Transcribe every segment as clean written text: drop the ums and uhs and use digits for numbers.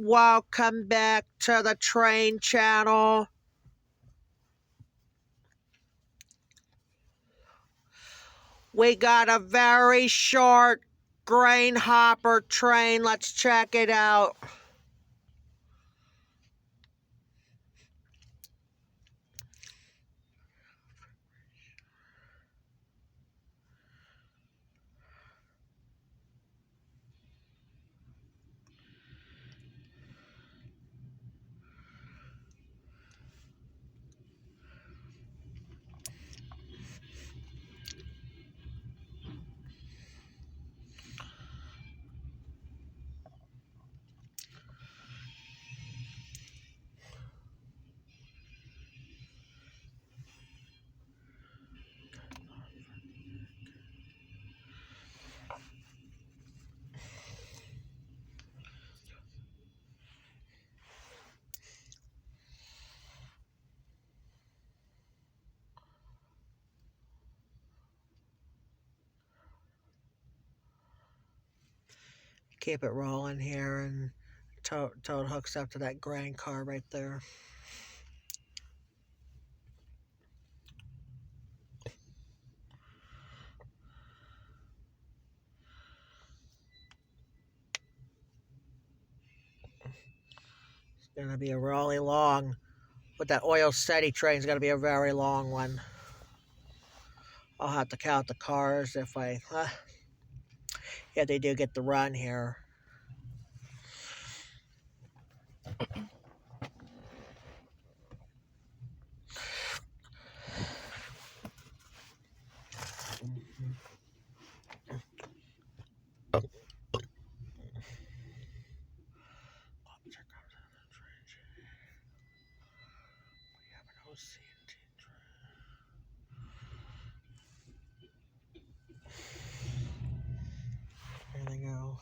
Welcome back to the train channel. We got a very short grain hopper train. Let's check it out. Keep it rolling here, and tow hooks up to that grain car right there. It's gonna be a really long, with that OC&T train's gonna be a very long one. I'll have to count the cars if I, yeah, they do get the run here. We have an OC&T train. There they go.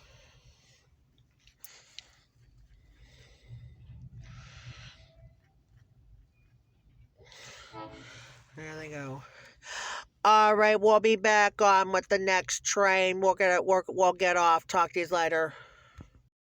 There they go. All right, we'll be back on with the next train. We'll get off. Talk to you later.